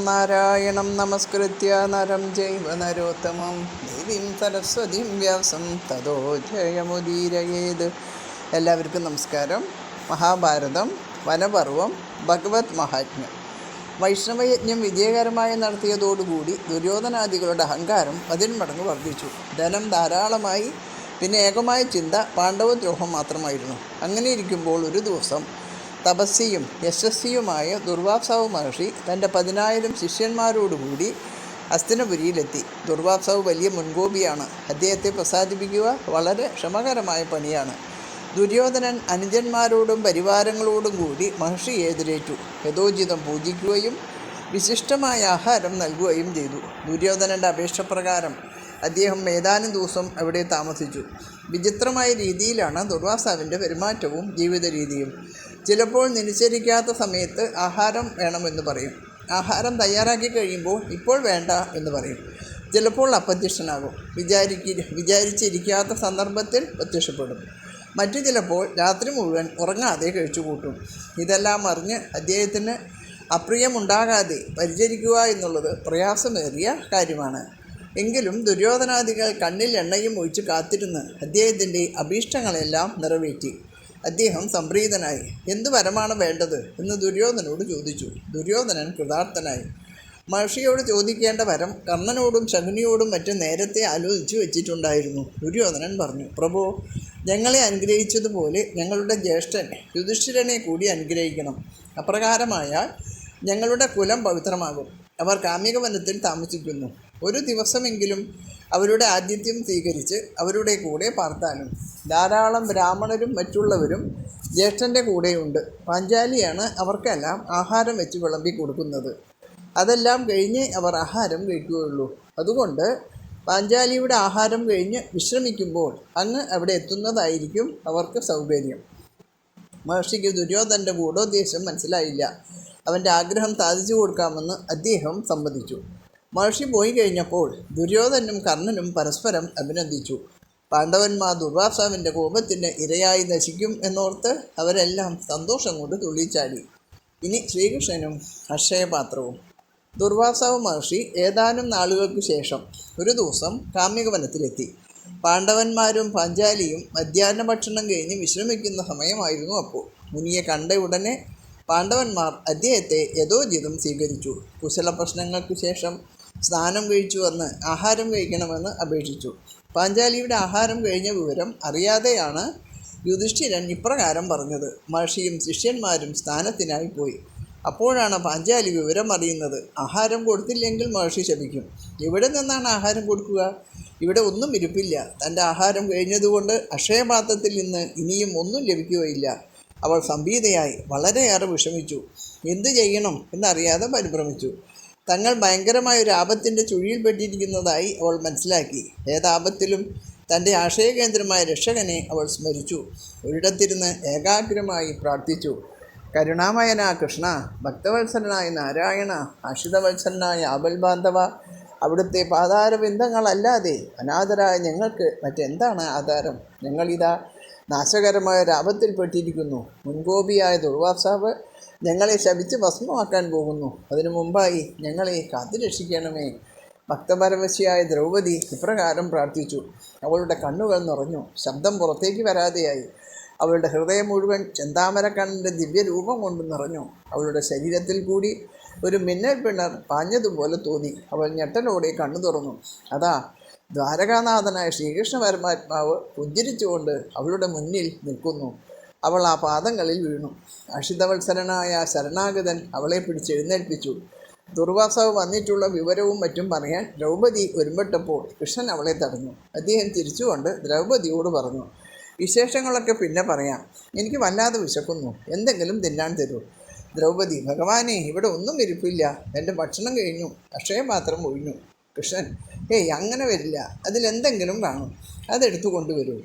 നാരായണം നമസ്കൃത്യ നരം ചൈവ നരോത്തമം ദേവീം സരസ്വതീം വ്യാസം തതോ ജയമുദീരയേത്. എല്ലാവർക്കും നമസ്കാരം. മഹാഭാരതം വനപർവം ഭഗവത് മഹാത്മ്യം. വൈഷ്ണവയജ്ഞം വിജയകരമായി നടത്തിയതോടുകൂടി ദുര്യോധനാദികളുടെ അഹങ്കാരം 10 മടങ്ങ് വർദ്ധിച്ചു. ധനം ധാരാളമായി. പിന്നെ ഏകമായ ചിന്ത പാണ്ഡവദ്രോഹം മാത്രമായിരുന്നു. അങ്ങനെ ഇരിക്കുമ്പോൾ ഒരു ദിവസം തപസ്വിയും യശസ്വിയുമായ ദുർവാസാവ് മഹർഷി തൻ്റെ 10,000 ശിഷ്യന്മാരോടുകൂടി ഹസ്തിനപുരിയിലെത്തി. ദുർവാസാവ് വലിയ മുൻകോപിയാണ്. അദ്ദേഹത്തെ പ്രസാദിപ്പിക്കുക വളരെ ശ്രമകരമായ പണിയാണ്. ദുര്യോധനൻ അനുജന്മാരോടും പരിവാരങ്ങളോടും കൂടി മഹർഷിയെ എതിരേറ്റു. യഥോചിതം പൂജിക്കുകയും വിശിഷ്ടമായ ആഹാരം നൽകുകയും ചെയ്തു. ദുര്യോധനൻ്റെ അപേക്ഷപ്രകാരം അദ്ദേഹം ഏതാനും ദിവസം അവിടെ താമസിച്ചു. വിചിത്രമായ രീതിയിലാണ് ദുർവാസാവിൻ്റെ പെരുമാറ്റവും ജീവിത രീതിയും. ചിലപ്പോൾ നിശ്ചയിക്കാത്ത സമയത്ത് ആഹാരം വേണമെന്ന് പറയും. ആഹാരം തയ്യാറാക്കി കഴിയുമ്പോൾ ഇപ്പോൾ വേണ്ട എന്ന് പറയും. ചിലപ്പോൾ അപ്രത്യക്ഷനാകും. വിചാരിച്ചിരിക്കാത്ത സന്ദർഭത്തിൽ പ്രത്യക്ഷപ്പെടും. മറ്റു ചിലപ്പോൾ രാത്രി മുഴുവൻ ഉറങ്ങാതെ കഴിച്ചുകൂട്ടും. ഇതെല്ലാം അറിഞ്ഞ് അദ്ദേഹത്തിന് അപ്രിയമുണ്ടാകാതെ പരിചരിക്കുക എന്നുള്ളത് പ്രയാസമേറിയ കാര്യമാണ്. എങ്കിലും ദുര്യോധനാദികൾ കണ്ണിൽ എണ്ണയും ഒഴിച്ച് കാത്തിരുന്ന് അദ്ദേഹത്തിൻ്റെ അഭീഷ്ടങ്ങളെല്ലാം നിറവേറ്റി. അദ്ദേഹം സംപ്രീതനായി. എന്തു വരമാണ് വേണ്ടത് എന്ന് ദുര്യോധനോട് ചോദിച്ചു. ദുര്യോധനൻ കൃതാർത്ഥനായി. മഹർഷിയോട് ചോദിക്കേണ്ട വരം കർണനോടും ശകുനിയോടും മറ്റും നേരത്തെ ആലോചിച്ചു വെച്ചിട്ടുണ്ടായിരുന്നു. ദുര്യോധനൻ പറഞ്ഞു, പ്രഭോ, ഞങ്ങളെ അനുഗ്രഹിച്ചതുപോലെ ഞങ്ങളുടെ ജ്യേഷ്ഠൻ യുധിഷ്ഠിരനെ കൂടി അനുഗ്രഹിക്കണം. അപ്രകാരമായാൽ ഞങ്ങളുടെ കുലം പവിത്രമാകും. അവർ കാമ്യക വനത്തിൽ താമസിക്കുന്നു. ഒരു ദിവസമെങ്കിലും അവരുടെ ആതിഥ്യം സ്വീകരിച്ച് അവരുടെ കൂടെ പാർത്താലും. ധാരാളം ബ്രാഹ്മണരും മറ്റുള്ളവരും ജ്യേഷ്ഠൻ്റെ കൂടെയുണ്ട്. പാഞ്ചാലിയാണ് അവർക്കെല്ലാം ആഹാരം വെച്ച് വിളമ്പി കൊടുക്കുന്നത്. അതെല്ലാം കഴിഞ്ഞ് അവർ ആഹാരം കഴിക്കുകയുള്ളൂ. അതുകൊണ്ട് പാഞ്ചാലിയുടെ ആഹാരം കഴിഞ്ഞ് വിശ്രമിക്കുമ്പോൾ അങ്ങ് അവിടെ എത്തുന്നതായിരിക്കും അവർക്ക് സൗകര്യം. മഹർഷിക്ക് ദുര്യോധനൻ്റെ ഗൂഢോദ്ദേശം മനസ്സിലായില്ല. അവൻ്റെ ആഗ്രഹം സാധിച്ചു കൊടുക്കാമെന്ന് അദ്ദേഹം സമ്മതിച്ചു. മഹർഷി പോയി കഴിഞ്ഞപ്പോൾ ദുര്യോധനും കർണനും പരസ്പരം അഭിനന്ദിച്ചു. പാണ്ഡവന്മാർ ദുർവാസാവിൻ്റെ കോപത്തിന് ഇരയായി നശിക്കും എന്നോർത്ത് അവരെല്ലാം സന്തോഷം കൊണ്ട് തുള്ളിച്ചാടി. ഇനി ശ്രീകൃഷ്ണനും അക്ഷയപാത്രവും. ദുർവാസാവ് മഹർഷി ഏതാനും നാളുകൾക്ക് ശേഷം ഒരു ദിവസം കാമ്യകവനത്തിലെത്തി. പാണ്ഡവന്മാരും പാഞ്ചാലിയും മധ്യാഹ്ന ഭക്ഷണം കഴിഞ്ഞ് വിശ്രമിക്കുന്ന സമയമായിരുന്നു അപ്പോൾ. മുനിയെ കണ്ട ഉടനെ പാണ്ഡവന്മാർ അദ്ദേഹത്തെ യഥോചിതം സ്വീകരിച്ചു. കുശല പ്രശ്നങ്ങൾക്ക് ശേഷം സ്നാനം കഴിച്ചു വന്ന് ആഹാരം കഴിക്കണമെന്ന് അപേക്ഷിച്ചു. പാഞ്ചാലിയുടെ ആഹാരം കഴിഞ്ഞ വിവരം അറിയാതെയാണ് യുധിഷ്ഠിരൻ ഇപ്രകാരം പറഞ്ഞത്. മഹർഷിയും ശിഷ്യന്മാരും സ്നാനത്തിനായി പോയി. അപ്പോഴാണ് പാഞ്ചാലി വിവരം അറിയുന്നത്. ആഹാരം കൊടുത്തില്ലെങ്കിൽ മഹർഷി ശപിക്കും. എവിടെ നിന്നാണ് ആഹാരം കൊടുക്കുക? ഇവിടെ ഒന്നും ഇരിപ്പില്ല. തൻ്റെ ആഹാരം കഴിഞ്ഞതുകൊണ്ട് അക്ഷയപാത്രത്തിൽ നിന്ന് ഇനിയും ഒന്നും ലഭിക്കുകയില്ല. അവൾ സംഭീതയായി വളരെയേറെ വിഷമിച്ചു. എന്തു ചെയ്യണം എന്നറിയാതെ പരിഭ്രമിച്ചു. തങ്ങൾ ഭയങ്കരമായൊരു ആപത്തിൻ്റെ ചുഴിയിൽപ്പെട്ടിരിക്കുന്നതായി അവൾ മനസ്സിലാക്കി. ഏതാപത്തിലും തൻ്റെ ആശയകേന്ദ്രമായ രക്ഷകനെ അവൾ സ്മരിച്ചു. ഒരിടത്തിരുന്ന് ഏകാഗ്രമായി പ്രാർത്ഥിച്ചു. കരുണാമയനാ കൃഷ്ണ, ഭക്തവത്സരനായ നാരായണ, ആശ്രിതവത്സരനായ ആപൽബാന്ധവ, അവിടുത്തെ പാതാരബിന്ദങ്ങളല്ലാതെ അനാഥരായ ഞങ്ങൾക്ക് മറ്റെന്താണ് ആധാരം? ഞങ്ങളിതാ നാശകരമായ ഒരാപത്തിൽപ്പെട്ടിരിക്കുന്നു. മുൻകോപിയായ ദുർവാസാവ് ഞങ്ങളെ ശപിച്ച് ഭസ്മമാക്കാൻ പോകുന്നു. അതിനു മുമ്പായി ഞങ്ങളെ കാത്തുരക്ഷിക്കണമേ. ഭക്തപരവശിയായ ദ്രൗപദി ഇപ്രകാരം പ്രാർത്ഥിച്ചു. അവളുടെ കണ്ണുകൾ നിറഞ്ഞു. ശബ്ദം പുറത്തേക്ക് വരാതെയായി. അവളുടെ ഹൃദയം മുഴുവൻ ചെന്താമരക്കണ്ണൻ്റെ ദിവ്യരൂപം കൊണ്ട് നിറഞ്ഞു. അവളുടെ ശരീരത്തിൽ കൂടി ഒരു മിന്നൽ പിണർ പാഞ്ഞതുപോലെ തോന്നി. അവൾ ഞെട്ടലോടെ കണ്ണു തുറന്നു. അതാ ദ്വാരകാനാഥനായ ശ്രീകൃഷ്ണ പരമാത്മാവ് പുഞ്ചിരിച്ചുകൊണ്ട് അവളുടെ മുന്നിൽ നിൽക്കുന്നു. അവൾ ആ പാദങ്ങളിൽ വീണു. അക്ഷിതവത്സരനായ ശരണാഗതൻ അവളെ പിടിച്ചെഴുന്നേൽപ്പിച്ചു. ദുർവാസാവ് വന്നിട്ടുള്ള വിവരവും മറ്റും പറയാൻ ദ്രൗപദി ഒരുമ്പെട്ടപ്പോൾ കൃഷ്ണൻ അവളെ തടഞ്ഞു. അദ്ദേഹം തിരിച്ചുകൊണ്ട് ദ്രൗപദിയോട് പറഞ്ഞു, വിശേഷങ്ങളൊക്കെ പിന്നെ പറയാം. എനിക്ക് വല്ലാതെ വിശക്കുന്നു. എന്തെങ്കിലും തിന്നാൻ തരൂ. ദ്രൗപദി, ഭഗവാനെ, ഇവിടെ ഒന്നും ഇരിപ്പില്ല. എൻ്റെ ഭക്ഷണം കഴിഞ്ഞു. അക്ഷയപാത്രം ഒഴിഞ്ഞു. കൃഷ്ണൻ, അങ്ങനെ വരില്ല. അതിലെന്തെങ്കിലും കാണും. അതെടുത്തു കൊണ്ടുവരൂ.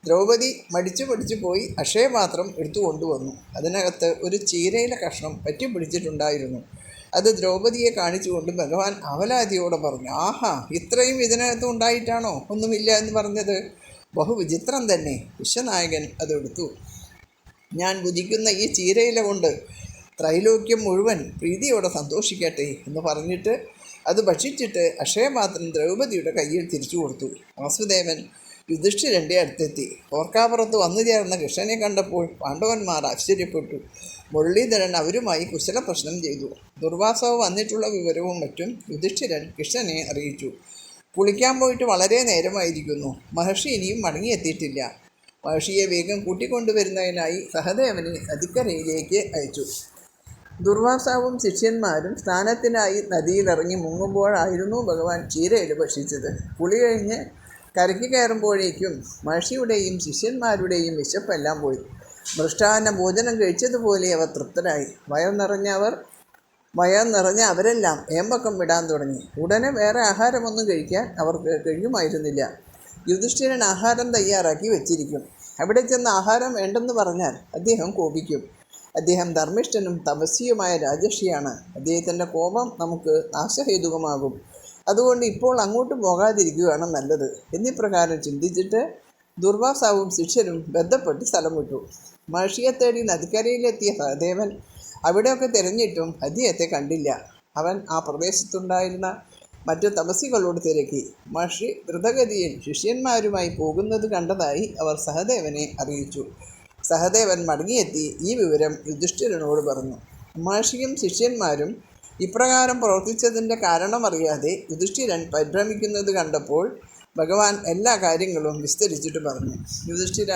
ദ്രൗപദി മടിച്ചു പോയി അക്ഷയപാത്രം എടുത്തു കൊണ്ടുവന്നു. അതിനകത്ത് ഒരു ചീരയില കഷ്ണം പറ്റിപ്പിടിച്ചിട്ടുണ്ടായിരുന്നു. അത് ദ്രൗപദിയെ കാണിച്ചുകൊണ്ട് ഭഗവാൻ അവലാതിയോടെ പറഞ്ഞു, ആഹാ, ഇത്രയും ഇതിനകത്ത് ഉണ്ടായിട്ടാണോ ഒന്നുമില്ല എന്ന് പറഞ്ഞത്? ബഹുവിചിത്രം തന്നെ. വിശ്വനായകൻ അതെടുത്തു. ഞാൻ ഭുജിക്കുന്ന ഈ ചീരയില കൊണ്ട് ത്രൈലോക്യം മുഴുവൻ പ്രീതിയോടെ സന്തോഷിക്കട്ടെ എന്ന് പറഞ്ഞിട്ട് അത് ഭക്ഷിച്ചിട്ട് അക്ഷയപാത്രം ദ്രൗപദിയുടെ കയ്യിൽ തിരിച്ചു കൊടുത്തു. വാസുദേവൻ യുധിഷ്ഠിരൻ്റെ അടുത്തെത്തി. ഓർക്കാപ്പുറത്ത് വന്നു ചേർന്ന കൃഷ്ണനെ കണ്ടപ്പോൾ പാണ്ഡവന്മാർ ആശ്ചര്യപ്പെട്ടു. മുരളീധരൻ അവരുമായി കുശല പ്രശ്നം ചെയ്തു. ദുർവാസാവ് വന്നിട്ടുള്ള വിവരവും മറ്റും യുധിഷ്ഠിരൻ കൃഷ്ണനെ അറിയിച്ചു. കുളിക്കാൻ പോയിട്ട് വളരെ നേരമായിരിക്കുന്നു. മഹർഷി ഇനിയും മടങ്ങിയെത്തിയിട്ടില്ല. മഹർഷിയെ വേഗം കൂട്ടിക്കൊണ്ടുവരുന്നതിനായി സഹദേവനെ നദിക്കരയിലേക്ക് അയച്ചു. ദുർവാസാവും ശിഷ്യന്മാരും സ്നാനത്തിനായി നദിയിലിറങ്ങി മുങ്ങുമ്പോഴായിരുന്നു ഭഗവാൻ ക്ഷീരയില ഭക്ഷിച്ചത്. കുളി കഴിഞ്ഞ് കരയ്ക്ക് കയറുമ്പോഴേക്കും മഹർഷിയുടെയും ശിഷ്യന്മാരുടെയും വിശപ്പെല്ലാം പോയി. മൃഷ്ടാന്ന ഭോജനം കഴിച്ചതുപോലെ അവർ തൃപ്തരായി. വയർ നിറഞ്ഞ അവരെല്ലാം ഏമ്പക്കം വിടാൻ തുടങ്ങി. ഉടനെ വേറെ ആഹാരമൊന്നും കഴിക്കാൻ അവർക്ക് കഴിയുമായിരുന്നില്ല. യുധിഷ്ഠിരൻ ആഹാരം തയ്യാറാക്കി വെച്ചിരിക്കും. അവിടെ ചെന്ന് ആഹാരം വേണ്ടെന്ന് പറഞ്ഞാൽ അദ്ദേഹം കോപിക്കും. അദ്ദേഹം ധർമ്മിഷ്ഠനും തപസ്വിയുമായ രാജർഷിയാണ്. അദ്ദേഹത്തിൻ്റെ കോപം നമുക്ക് നാശഹേതുകമാകും. അതുകൊണ്ട് ഇപ്പോൾ അങ്ങോട്ട് പോകാതിരിക്കുകയാണ് നല്ലത്. എന്നിപ്രകാരം ചിന്തിച്ചിട്ട് ദുർവാസാവും ശിഷ്യരും ബന്ധപ്പെട്ട് സ്ഥലം വിട്ടു. മഹർഷിയെ തേടി നദിക്കരയിലെത്തിയ സഹദേവൻ അവിടെയൊക്കെ തിരഞ്ഞിട്ടും അദ്ദേഹത്തെ കണ്ടില്ല. അവൻ ആ പ്രദേശത്തുണ്ടായിരുന്ന മറ്റു തപസ്സികളോട് തിരക്കി. മഹർഷി ദ്രുതഗതിയിൽ ശിഷ്യന്മാരുമായി പോകുന്നത് കണ്ടതായി അവർ സഹദേവനെ അറിയിച്ചു. സഹദേവൻ മടങ്ങിയെത്തി ഈ വിവരം യുധിഷ്ഠിരനോട് പറഞ്ഞു. മഹർഷിയും ശിഷ്യന്മാരും ഇപ്രകാരം പ്രവർത്തിച്ചതിൻ്റെ കാരണമറിയാതെ യുധിഷ്ഠിരൻ പരിഭ്രമിക്കുന്നത് കണ്ടപ്പോൾ ഭഗവാൻ എല്ലാ കാര്യങ്ങളും വിസ്തരിച്ചിട്ട് പറഞ്ഞു. യുധിഷ്ഠിര,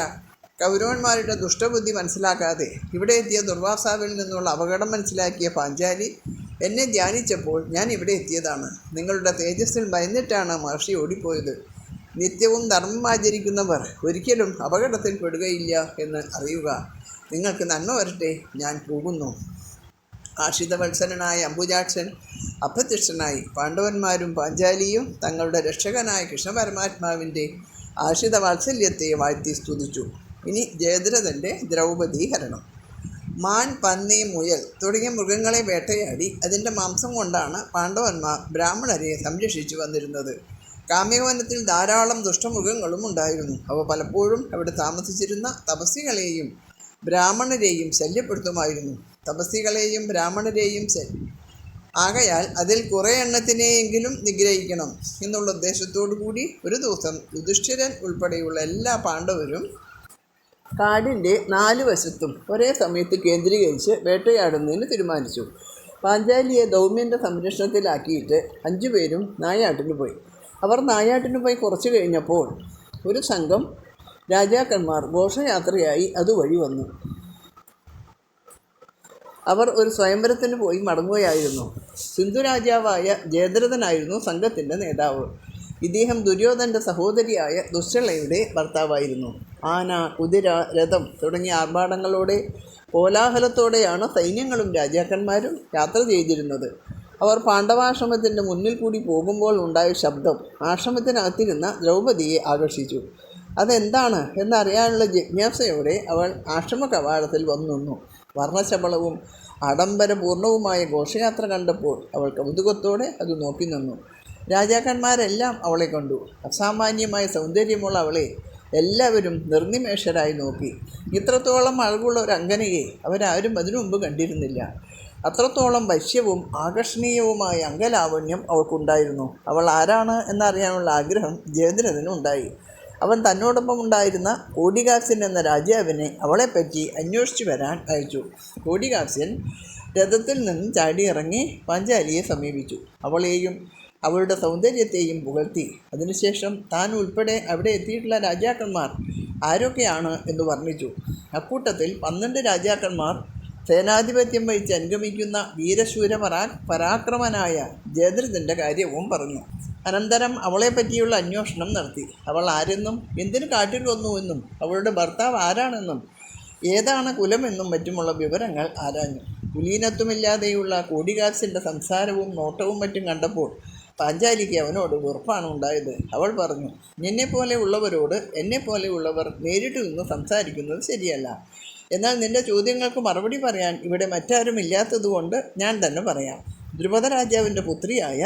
കൗരവന്മാരുടെ ദുഷ്ടബുദ്ധി മനസ്സിലാക്കാതെ ഇവിടെ എത്തിയ ദുർവാസാവിൽ നിന്നുള്ള അപകടം മനസ്സിലാക്കിയ പാഞ്ചാലി എന്നെ ധ്യാനിച്ചപ്പോൾ ഞാൻ ഇവിടെ എത്തിയതാണ്. നിങ്ങളുടെ തേജസ്സിൽ ഭയന്നിട്ടാണ് മഹർഷി ഓടിപ്പോയത്. നിത്യവും ധർമ്മം ആചരിക്കുന്നവർ ഒരിക്കലും അപകടത്തിൽ പെടുകയില്ല എന്ന് അറിയുക. നിങ്ങൾക്ക് നന്മ വരട്ടെ, ഞാൻ പോകുന്നു. ആശ്രിതവത്സരനായ അംബുജാക്ഷൻ അപ്രത്യക്ഷനായി. പാണ്ഡവന്മാരും പാഞ്ചാലിയും തങ്ങളുടെ രക്ഷകനായ കൃഷ്ണപരമാത്മാവിൻ്റെ ആശ്രിത വാത്സല്യത്തെ വാഴ്ത്തി സ്തുതിച്ചു. ഇനി ജയദ്രഥൻ്റെ ദ്രൗപദീഹരണം. മാൻ, പന്നി, മുയൽ തുടങ്ങിയ മൃഗങ്ങളെ വേട്ടയാടി അതിൻ്റെ മാംസം കൊണ്ടാണ് പാണ്ഡവന്മാർ ബ്രാഹ്മണരെ സംരക്ഷിച്ചു വന്നിരുന്നത്. കാമ്യവനത്തിൽ ധാരാളം ദുഷ്ടമൃഗങ്ങളും ഉണ്ടായിരുന്നു. അവ പലപ്പോഴും അവിടെ താമസിച്ചിരുന്ന തപസ്സികളെയും ബ്രാഹ്മണരെയും ശല്യപ്പെടുത്തുമായിരുന്നു. തപസ്സികളെയും ബ്രാഹ്മണരെയും ആകയാൽ അതിൽ കുറേ എണ്ണത്തിനെയെങ്കിലും നിഗ്രഹിക്കണം എന്നുള്ള ഉദ്ദേശത്തോടു കൂടി ഒരു ദിവസം യുധിഷ്ഠിരൻ ഉൾപ്പെടെയുള്ള എല്ലാ പാണ്ഡവരും കാടിൻ്റെ 4 വശത്തും ഒരേ സമയത്ത് കേന്ദ്രീകരിച്ച് വേട്ടയാടുന്നതിന് തീരുമാനിച്ചു. പാഞ്ചാലിയെ ദൗമ്യൻ്റെ സംരക്ഷണത്തിലാക്കിയിട്ട് 5 പേരും നായാട്ടിന് പോയി. അവർ നായാട്ടിന് പോയി കുറച്ചു കഴിഞ്ഞപ്പോൾ ഒരു സംഘം രാജാക്കന്മാർ ഘോഷയാത്രയായി അതുവഴി വന്നു. അവർ ഒരു സ്വയംവരത്തിന് പോയി മടങ്ങുകയായിരുന്നു. സിന്ധുരാജാവായ ജയദ്രഥനായിരുന്നു സംഘത്തിൻ്റെ നേതാവ്. ഇദ്ദേഹം ദുര്യോധൻ്റെ സഹോദരിയായ ദുശ്ശളയുടെ ഭർത്താവായിരുന്നു. ആന, കുതിര, രഥം തുടങ്ങിയ ആർഭാടങ്ങളോടെ കോലാഹലത്തോടെയാണ് സൈന്യങ്ങളും രാജാക്കന്മാരും യാത്ര ചെയ്തിരുന്നത്. അവർ പാണ്ഡവാശ്രമത്തിൻ്റെ മുന്നിൽ കൂടി പോകുമ്പോൾ ഉണ്ടായ ശബ്ദം ആശ്രമത്തിനകത്തിരുന്ന ദ്രൗപദിയെ ആകർഷിച്ചു. അതെന്താണ് എന്നറിയാനുള്ള ജിജ്ഞാസയോടെ അവൾ ആശ്രമ കവാടത്തിൽ വന്നു. വർണ്ണശബളവും ആഡംബരപൂർണവുമായ ഘോഷയാത്ര കണ്ടപ്പോൾ അവൾ കൗതുകത്തോടെ അത് നോക്കി നിന്നു. രാജാക്കന്മാരെല്ലാം അവളെ കണ്ടു. അസാമാന്യമായ സൗന്ദര്യമുള്ള അവളെ എല്ലാവരും നിർനിമേഷരായി നോക്കി. ഇത്രത്തോളം അഴകുള്ള ഒരു അങ്കനയെ അവരാരും അതിനു മുമ്പ് കണ്ടിരുന്നില്ല. അത്രത്തോളം വശ്യവും ആകർഷണീയവുമായ അംഗലാവണ്യം അവൾക്കുണ്ടായിരുന്നു. അവൾ ആരാണ് എന്നറിയാനുള്ള ആഗ്രഹം ജയദ്രഥനും ഉണ്ടായി. അവൻ തന്നോടൊപ്പം ഉണ്ടായിരുന്ന കോടികാസ്യൻ എന്ന രാജാവിനെ അവളെപ്പറ്റി അന്വേഷിച്ചു വരാൻ അയച്ചു. കോടികാസ്യൻ രഥത്തിൽ നിന്നും ചാടിയിറങ്ങി പാഞ്ചാലിയെ സമീപിച്ചു. അവളെയും അവളുടെ സൗന്ദര്യത്തെയും പുകഴ്ത്തി. അതിനുശേഷം താൻ ഉൾപ്പെടെ അവിടെ എത്തിയിട്ടുള്ള രാജാക്കന്മാർ ആരൊക്കെയാണ് എന്ന് വർണ്ണിച്ചു. അക്കൂട്ടത്തിൽ 12 രാജാക്കന്മാർ സേനാധിപത്യം വഹിച്ച് അനുഗമിക്കുന്ന വീരശൂര പരാക്രമനായ ജയദ്രഥൻ്റെ കാര്യവും പറഞ്ഞു. അനന്തരം അവളെപ്പറ്റിയുള്ള അന്വേഷണം നടത്തി. അവൾ ആരെന്നും എന്തിനു കാട്ടിൽ വന്നുവെന്നും അവളുടെ ഭർത്താവ് ആരാണെന്നും ഏതാണ് കുലമെന്നും മറ്റുമുള്ള വിവരങ്ങൾ ആരാഞ്ഞു. കുലീനത്വമില്ലാതെയുള്ള കോടികാസ്യൻ്റെ സംസാരവും നോട്ടവും മറ്റും കണ്ടപ്പോൾ പാഞ്ചാലിക്ക് അവനോട് വെറുപ്പാണ് ഉണ്ടായത്. അവൾ പറഞ്ഞു, നിന്നെപ്പോലെ ഉള്ളവരോട് എന്നെപ്പോലെയുള്ളവർ നേരിട്ട് നിന്ന് സംസാരിക്കുന്നത് ശരിയല്ല. എന്നാൽ നിന്റെ ചോദ്യങ്ങൾക്ക് മറുപടി പറയാൻ ഇവിടെ മറ്റാരുമില്ലാത്തതുകൊണ്ട് ഞാൻ തന്നെ പറയാം. ദ്രുപദ രാജാവിൻ്റെ പുത്രിയായ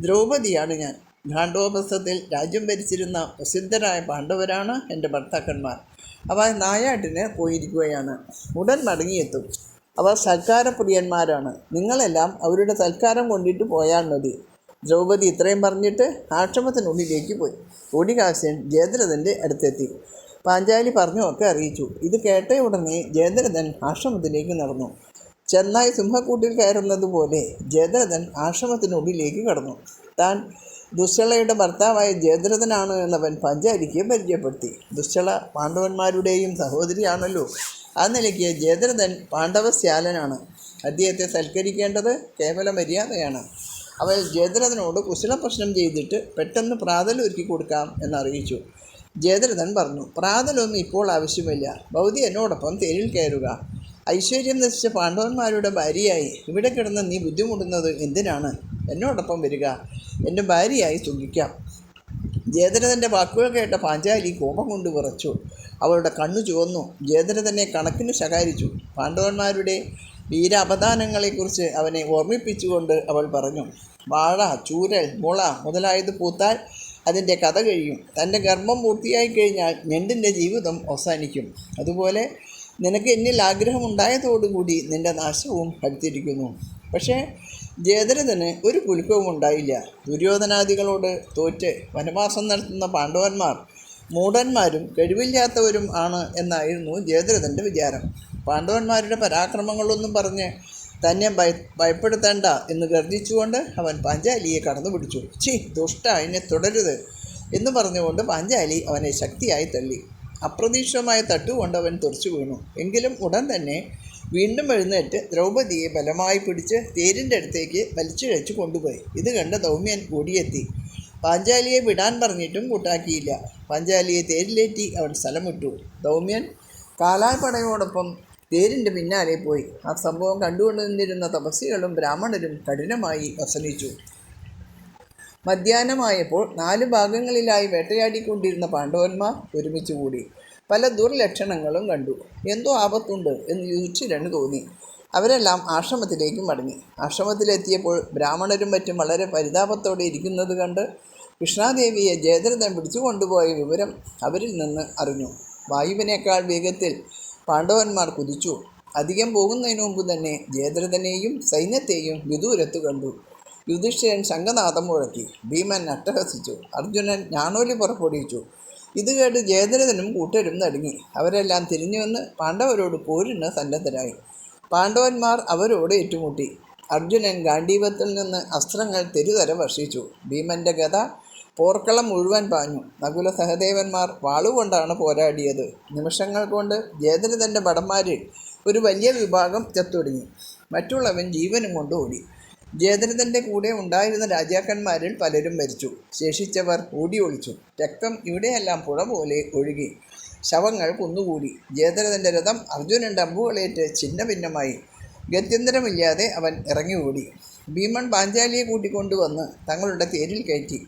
ദ്രൗപദിയാണ് ഞാൻ. ഗാണ്ഡോപസ്ഥത്തിൽ രാജ്യം ഭരിച്ചിരുന്ന പ്രസിദ്ധരായ പാണ്ഡവരാണ് എൻ്റെ ഭർത്താക്കന്മാർ. അവ നായാട്ടിന് പോയിരിക്കുകയാണ്. ഉടൻ മടങ്ങിയെത്തും. അവർ സൽക്കാരപ്രിയന്മാരാണ്. നിങ്ങളെല്ലാം അവരുടെ സൽക്കാരം കൊണ്ടിട്ട് പോയാൽ മതി. ദ്രൗപദി ഇത്രയും പറഞ്ഞിട്ട് ആശ്രമത്തിനുള്ളിലേക്ക് പോയി. കൂടികാശ്യൻ ജയദ്രഥൻ്റെ അടുത്തെത്തി. പാഞ്ചാലി പറഞ്ഞൊക്കെ അറിയിച്ചു. ഇത് കേട്ട ഉടനെ ജയദ്രഥൻ ആശ്രമത്തിലേക്ക് നടന്നു. ചെന്നായി സിംഹക്കൂട്ടിൽ കയറുന്നത് പോലെ ജയദ്രഥൻ ആശ്രമത്തിനുള്ളിലേക്ക് കടന്നു. താൻ ദുശ്ശളയുടെ ഭർത്താവായ ജയദ്രഥനാണ് എന്നവൻ പാഞ്ചാലിക്ക് പരിചയപ്പെടുത്തി. ദുശ്ശള പാണ്ഡവന്മാരുടെയും സഹോദരിയാണല്ലോ. ആ നിലയ്ക്ക് ജയദ്രഥൻ പാണ്ഡവശ്യാലനാണ്. അദ്ദേഹത്തെ സൽക്കരിക്കേണ്ടത് കേവല മര്യാദയാണ്. അവൾ ജയദ്രഥനോട് കുശലപ്രശ്നം ചെയ്തിട്ട് പെട്ടെന്ന് പ്രാതലൊരുക്കി കൊടുക്കാം എന്നറിയിച്ചു. ജയദ്രഥൻ പറഞ്ഞു, പ്രാതലൊന്നും ഇപ്പോൾ ആവശ്യമില്ല. ഭൗതി എന്നോടൊപ്പം തേരിൽ കയറുക. ഐശ്വര്യം നശിച്ച പാണ്ഡവന്മാരുടെ ഭാര്യയായി ഇവിടെ കിടന്ന് നീ ബുദ്ധിമുട്ടുന്നത് എന്തിനാണ്? എന്നോടൊപ്പം വരിക, എൻ്റെ ഭാര്യയായി സുഖിക്കാം. ജയദ്രഥൻ്റെ വാക്കുകൾ കേട്ട പാഞ്ചാലി കോപം കൊണ്ട് വിറച്ചു. അവളുടെ കണ്ണു ചുവന്നു. ജയദ്രഥനെ കണക്കിന് ശകാരിച്ചു. പാണ്ഡവന്മാരുടെ വീരാപദാനങ്ങളെക്കുറിച്ച് അവനെ ഓർമ്മിപ്പിച്ചുകൊണ്ട് അവൾ പറഞ്ഞു, വാഴ, ചൂരൽ, മുള മുതലായത് പൂത്താൽ അതിൻ്റെ കഥ കഴിയും. തൻ്റെ ഗർഭം പൂർത്തിയായി കഴിഞ്ഞാൽ ഞണ്ടിൻ്റെ ജീവിതം അവസാനിക്കും. അതുപോലെ നിനക്ക് എന്നിൽ ആഗ്രഹമുണ്ടായതോടുകൂടി നിൻ്റെ നാശവും അടുത്തിരിക്കുന്നു. പക്ഷേ ജയദ്രഥന് ഒരു കുലുക്കവും ഉണ്ടായില്ല. ദുര്യോധനാദികളോട് തോറ്റ് വനവാസം നടത്തുന്ന പാണ്ഡവന്മാർ മൂഢന്മാരും കഴിവില്ലാത്തവരും ആണ് എന്നായിരുന്നു ജയദ്രഥൻ്റെ വിചാരം. പാണ്ഡവന്മാരുടെ പരാക്രമങ്ങളൊന്നും പറഞ്ഞ് തന്നെ ഭയപ്പെടുത്തേണ്ട എന്ന് ഗർജിച്ചുകൊണ്ട് അവൻ പാഞ്ചാലിയെ കടന്നു പിടിച്ചു. ദുഷ്ട, എന്നെ തുടരുത് എന്ന് പറഞ്ഞുകൊണ്ട് പാഞ്ചാലി അവനെ ശക്തിയായി തള്ളി. അപ്രതീക്ഷിതമായ തട്ടുകൊണ്ട് അവൻ തെറിച്ചു വീണു. എങ്കിലും ഉടൻ തന്നെ വീണ്ടും എഴുന്നേറ്റ് ദ്രൗപദിയെ ബലമായി പിടിച്ച് തേരിൻ്റെ അടുത്തേക്ക് വലിച്ചിഴച്ചു കൊണ്ടുപോയി. ഇത് കണ്ട് ദൗമ്യൻ ഓടിയെത്തി. പാഞ്ചാലിയെ വിടാൻ പറഞ്ഞിട്ടും കൂട്ടാക്കിയില്ല. പാഞ്ചാലിയെ തേരിലേറ്റി അവൻ സ്ഥലം വിട്ടു. ദൗമ്യൻ കാലാൾപ്പടയോടൊപ്പം തേരിൻ്റെ പിന്നാലെ പോയി. ആ സംഭവം കണ്ടുകൊണ്ട് നിന്നിരുന്ന തപസ്വികളും ബ്രാഹ്മണരും കഠിനമായി വ്യസനിച്ചു. മധ്യാഹ്നമായപ്പോൾ 4 ഭാഗങ്ങളിലായി വേട്ടയാടിക്കൊണ്ടിരുന്ന പാണ്ഡവന്മാർ ഒരുമിച്ച് കൂടി. പല ദുർലക്ഷണങ്ങളും കണ്ടു. എന്തോ ആപത്തുണ്ട് എന്ന് യുധിഷ്ഠിരന് തോന്നി. അവരെല്ലാം ആശ്രമത്തിലേക്ക് മടങ്ങി. ആശ്രമത്തിലെത്തിയപ്പോൾ ബ്രാഹ്മണരും മറ്റും വളരെ പരിതാപത്തോടെ ഇരിക്കുന്നത് കണ്ട് കൃഷ്ണാദേവിയെ ജയദ്രഥൻ പിടിച്ചു കൊണ്ടുപോയ വിവരം അവരിൽ നിന്ന് അറിഞ്ഞു. വായുവിനേക്കാൾ വേഗത്തിൽ പാണ്ഡവന്മാർ കുതിച്ചു. അധികം പോകുന്നതിന് മുമ്പ് തന്നെ ജയദ്രഥനെയും സൈന്യത്തെയും വിദൂരത്ത് കണ്ടു. യുധിഷ്ഠിരൻ ശംഖനാദം മുഴക്കി. ഭീമൻ അട്ടഹസിച്ചു. അർജുനൻ ഞാണോലി പുറപ്പെടുവിച്ചു. ഇത് കേട്ട് ജയദ്രഥനും കൂട്ടരും നടുങ്ങി. അവരെല്ലാം തിരിഞ്ഞു വന്ന് പാണ്ഡവരോട് പോരിന് സന്നദ്ധരായി. പാണ്ഡവന്മാർ അവരോട് ഏറ്റുമുട്ടി. അർജുനൻ ഗാണ്ഡീവത്തിൽ നിന്ന് അസ്ത്രങ്ങൾ തെരുതര വർഷിച്ചു. ഭീമൻ്റെ ഗദ പോർക്കളം മുഴുവൻ പാഞ്ഞു. നകുല സഹദേവന്മാർ വാളുകൊണ്ടാണ് പോരാടിയത്. നിമിഷങ്ങൾ കൊണ്ട് ജയദ്രഥൻ്റെ ഭടന്മാരിൽ ഒരു വലിയ വിഭാഗം ചത്തൊടുങ്ങി. മറ്റുള്ളവൻ ജീവനും കൊണ്ട് ഓടി. ജയദ്രഥൻ്റെ കൂടെ ഉണ്ടായിരുന്ന രാജാക്കന്മാരിൽ പലരും മരിച്ചു. ശേഷിച്ചവർ ഓടി ഒളിച്ചു. രക്തം ഇവിടെയെല്ലാം പുഴ പോലെ ഒഴുകി. ശവങ്ങൾ കുന്നുകൂടി. ജയദ്രഥൻ്റെ രഥം അർജുനൻ്റെ അമ്പുകളേറ്റ് ഛിന്ന ഭിന്നമായി. ഗത്യന്തരമില്ലാതെ അവൻ ഇറങ്ങി ഓടി. ഭീമൻ പാഞ്ചാലിയെ കൂട്ടിക്കൊണ്ടുവന്ന് തങ്ങളുടെ തേരിൽ കയറ്റി.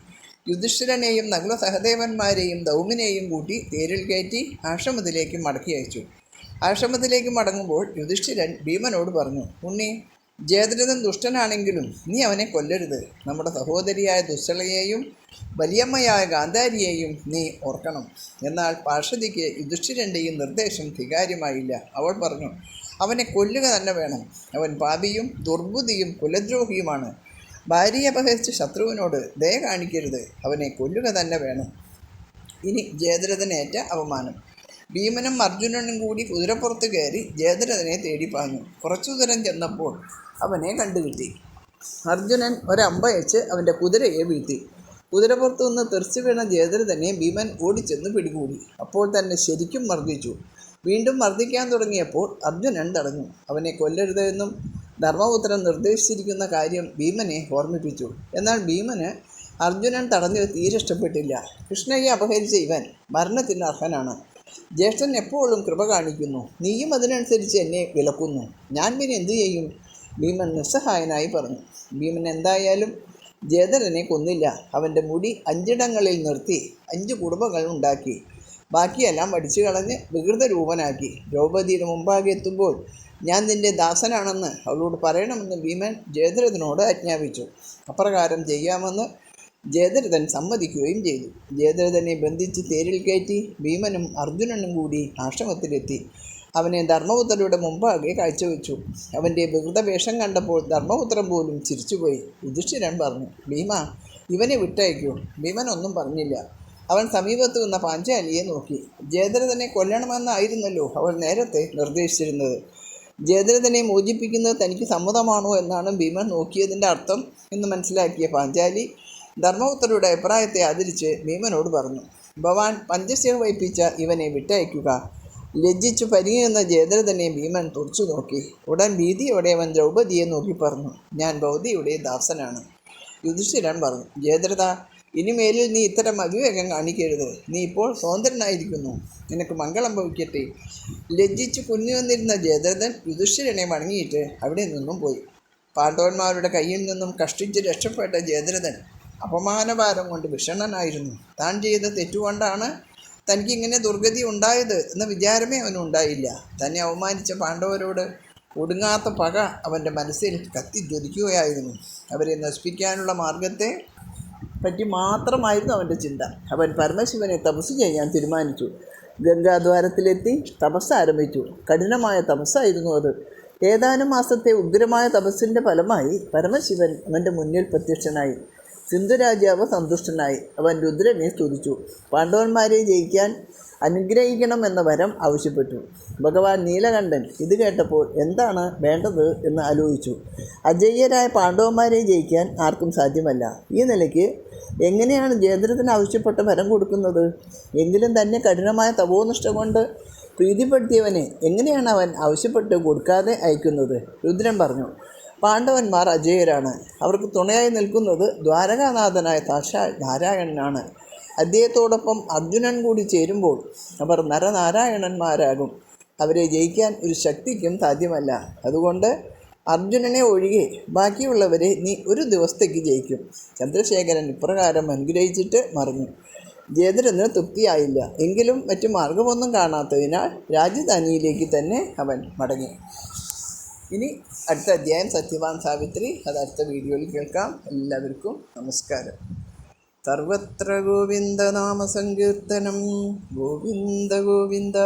യുധിഷ്ഠിരനെയും നകുല സഹദേവന്മാരെയും ദൗമ്യനെയും കൂട്ടി തേരിൽ കയറ്റി ആശ്രമത്തിലേക്ക് മടക്കി അയച്ചു. ആശ്രമത്തിലേക്ക് മടങ്ങുമ്പോൾ യുധിഷ്ഠിരൻ ഭീമനോട് പറഞ്ഞു, ഉണ്ണി, ജയദ്രഥൻ ദുഷ്ടനാണെങ്കിലും നീ അവനെ കൊല്ലരുത്. നമ്മുടെ സഹോദരിയായ ദുശ്ശളയെയും വലിയമ്മയായ ഗാന്ധാരിയെയും നീ ഓർക്കണം. എന്നാൽ പാർഷദിക്ക് യുധിഷ്ഠിരൻ്റെയും നിർദ്ദേശം സ്വീകാര്യമായില്ല. അവൾ പറഞ്ഞു, അവനെ കൊല്ലുക തന്നെ വേണം. അവൻ പാപിയും ദുർബുദ്ധിയും കുലദ്രോഹിയുമാണ്. ഭാര്യയെ അപഹരിച്ച ശത്രുവിനോട് ദയ കാണിക്കരുത്. അവനെ കൊല്ലുക തന്നെ വേണം. ഇനി ജയദ്രഥനേറ്റ അവമാനം. ഭീമനും അർജുനനും കൂടി കുതിരപ്പുറത്ത് കയറി ജയദ്രഥനെ തേടിപ്പാഞ്ഞു. കുറച്ചു ദൂരം ചെന്നപ്പോൾ അവനെ കണ്ടുകിട്ടി. അർജുനൻ ഒരമ്പയച്ച് അവൻ്റെ കുതിരയെ വീഴ്ത്തി. കുതിരപ്പുറത്തു നിന്ന് തെറിച്ചു വീണ ജയദ്രഥനെ ഭീമൻ ഓടിച്ചെന്ന് പിടികൂടി. അപ്പോൾ തന്നെ ശരിക്കും മർദ്ദിച്ചു. വീണ്ടും മർദ്ദിക്കാൻ തുടങ്ങിയപ്പോൾ അർജുനൻ തടഞ്ഞു. അവനെ കൊല്ലരുത് എന്നും ധർമ്മപുത്രൻ നിർദ്ദേശിച്ചിരിക്കുന്ന കാര്യം ഭീമനെ ഓർമ്മിപ്പിച്ചു. എന്നാൽ ഭീമന് അർജുനൻ തടഞ്ഞത് തീരെ ഇഷ്ടപ്പെട്ടില്ല. കൃഷ്ണയെ അപഹരിച്ച ഇവൻ മരണത്തിന് അർഹനാണ്. ജ്യേഷ്ഠൻ എപ്പോഴും കൃപ കാണിക്കുന്നു. നീയും അതിനനുസരിച്ച് എന്നെ വിലക്കുന്നു. ഞാൻ പിന്നെ എന്തു ചെയ്യും? ഭീമൻ നിസ്സഹായനായി പറഞ്ഞു. ഭീമൻ എന്തായാലും ജയദ്രഥനെ കൊന്നില്ല. അവൻ്റെ മുടി 5 ഇടങ്ങളിൽ നിർത്തി 5 കുടുംബങ്ങൾ ഉണ്ടാക്കി. ബാക്കിയെല്ലാം വടിച്ചു കളഞ്ഞ് വികൃത രൂപനാക്കി. ദ്രൗപദിയുടെ മുമ്പാകെ എത്തുമ്പോൾ ഞാൻ നിൻ്റെ ദാസനാണെന്ന് അവളോട് പറയണമെന്ന് ഭീമൻ ജയദ്രഥനോട് ആജ്ഞാപിച്ചു. അപ്രകാരം ചെയ്യാമെന്ന് ജയദ്രഥൻ സമ്മതിക്കുകയും ചെയ്തു. ജയദ്രഥനെ ബന്ധിച്ച് തേരിൽ കയറ്റി ഭീമനും അർജുനനും കൂടി ആശ്രമത്തിലെത്തി. അവനെ ധർമ്മപുത്രരുടെ മുമ്പാകെ കാഴ്ചവെച്ചു. അവൻ്റെ വികൃതവേഷം കണ്ടപ്പോൾ ധർമ്മപുത്രൻ പോലും ചിരിച്ചുപോയി. യുധിഷ്ഠിരൻ പറഞ്ഞു, ഭീമ, ഇവനെ വിട്ടയക്കൂ. ഭീമൻ ഒന്നും പറഞ്ഞില്ല. അവൻ സമീപത്ത് നിന്ന പാഞ്ചാലിയെ നോക്കി. ജയദ്രഥനെ കൊല്ലണമെന്നായിരുന്നല്ലോ അവൾ നേരത്തെ നിർദ്ദേശിച്ചിരുന്നത്. ജയദ്രഥനെ മോചിപ്പിക്കുന്നത് തനിക്ക് സമ്മതമാണോ എന്നാണ് ഭീമൻ നോക്കിയതിൻ്റെ അർത്ഥം എന്ന് മനസ്സിലാക്കിയ പാഞ്ചാലി ധർമ്മപുത്രരുടെ അഭിപ്രായത്തെ ആദരിച്ച് ഭീമനോട് പറഞ്ഞു, ഭവാൻ പഞ്ചസ്യം വയ്പ്പിച്ച ഇവനെ വിട്ടയക്കുക. ലജ്ജിച്ചു പരിങ്ങിയെന്ന ജയദ്രഥനെ ഭീമൻ തുറച്ചു നോക്കി. ഉടൻ ഭീതിയോടെ അവൻ ദ്രൗപദിയെ നോക്കി പറഞ്ഞു, ഞാൻ ഭൗതിയുടെ ദാസനാണ്. യുധിഷ്ഠിരൻ പറഞ്ഞു, ജയദ്രഥ, ഇനിമേലിൽ നീ ഇത്തരം അവിവേകം കാണിക്കരുത്. നീ ഇപ്പോൾ സ്വതന്ത്രനായിരിക്കുന്നു. നിനക്ക് മംഗളം ഭവിക്കട്ടെ. ലജ്ജിച്ചു കുഞ്ഞു വന്നിരുന്ന ജയദ്രഥൻ യുധിഷ്ഠിരനെ വണങ്ങിയിട്ട് അവിടെ നിന്നും പോയി. പാണ്ഡവന്മാരുടെ കയ്യിൽ നിന്നും കഷ്ടിച്ച് രക്ഷപ്പെട്ട ജയദ്രഥൻ അപമാനഭാരം കൊണ്ട് വിഷണ്ണനായിരുന്നു. താൻ ചെയ്ത തെറ്റുകൊണ്ടാണ് തനിക്കിങ്ങനെ ദുർഗതി ഉണ്ടായത് എന്ന വിചാരമേ അവനുണ്ടായില്ല. തന്നെ അവമാനിച്ച പാണ്ഡവരോട് ഒടുങ്ങാത്ത പക അവൻ്റെ മനസ്സിൽ കത്തിജ്വലിക്കുകയായിരുന്നു. അവരെ നശിപ്പിക്കാനുള്ള മാർഗത്തെ പറ്റി മാത്രമായിരുന്നു അവൻ്റെ ചിന്ത. അവൻ പരമശിവനെ തപസ് ചെയ്യാൻ തീരുമാനിച്ചു. ഗംഗാദ്വാരത്തിലെത്തി തപസ് ആരംഭിച്ചു. കഠിനമായ തപസ്സായിരുന്നു അത്. ഏതാനും മാസത്തെ ഉഗ്രമായ തപസ്സിൻ്റെ ഫലമായി പരമശിവൻ അവൻ്റെ മുന്നിൽ പ്രത്യക്ഷനായി. സിന്ധുരാജാവ് സന്തുഷ്ടനായി. അവൻ രുദ്രനെ സ്തുതിച്ചു. പാണ്ഡവന്മാരെ ജയിക്കാൻ അനുഗ്രഹിക്കണമെന്ന വരം ആവശ്യപ്പെട്ടു. ഭഗവാൻ നീലകണ്ഠൻ ഇത് കേട്ടപ്പോൾ എന്താണ് വേണ്ടത് എന്ന് ആലോചിച്ചു. അജയ്യരായ പാണ്ഡവന്മാരെ ജയിക്കാൻ ആർക്കും സാധ്യമല്ല. ഈ നിലയ്ക്ക് എങ്ങനെയാണ് ജയദ്രഥന് ആവശ്യപ്പെട്ട വരം കൊടുക്കുന്നത്? എങ്കിലും തന്നെ കഠിനമായ തപോനിഷ്ഠ കൊണ്ട് പ്രീതിപ്പെടുത്തിയവനെ എങ്ങനെയാണ് അവൻ ആവശ്യപ്പെട്ട് കൊടുക്കാതെ അയക്കുന്നത്? രുദ്രൻ പറഞ്ഞു, പാണ്ഡവന്മാർ അജയ്യരാണ്. അവർക്ക് തുണയായി നിൽക്കുന്നത് ദ്വാരകാനാഥനായ സാക്ഷാൽ നാരായണനാണ്. അദ്ദേഹത്തോടൊപ്പം അർജുനൻ കൂടി ചേരുമ്പോൾ അവർ നരനാരായണന്മാരാകും. അവരെ ജയിക്കാൻ ഒരു ശക്തിക്കും സാധ്യമല്ല. അതുകൊണ്ട് അർജുനനെ ഒഴികെ ബാക്കിയുള്ളവരെ നീ ഒരു ദിവസത്തേക്ക് ജയിക്കും. ചന്ദ്രശേഖരൻ ഇപ്രകാരം അനുഗ്രഹിച്ചിട്ട് മറിഞ്ഞു. ജയദ്രഥന് തൃപ്തിയായില്ല. എങ്കിലും മറ്റു മാർഗമൊന്നും കാണാത്തതിനാൽ രാജധാനിയിലേക്ക് തന്നെ അവൻ മടങ്ങി. ഇനി അടുത്ത അധ്യായം സത്യവാൻ സാവിത്രി. അത് അടുത്ത വീഡിയോയിൽ കേൾക്കാം. എല്ലാവർക്കും നമസ്കാരം. സർവത്ര ഗോവിന്ദ നാമ സങ്കീർത്തനം. ഗോവിന്ദ ഗോവിന്ദ.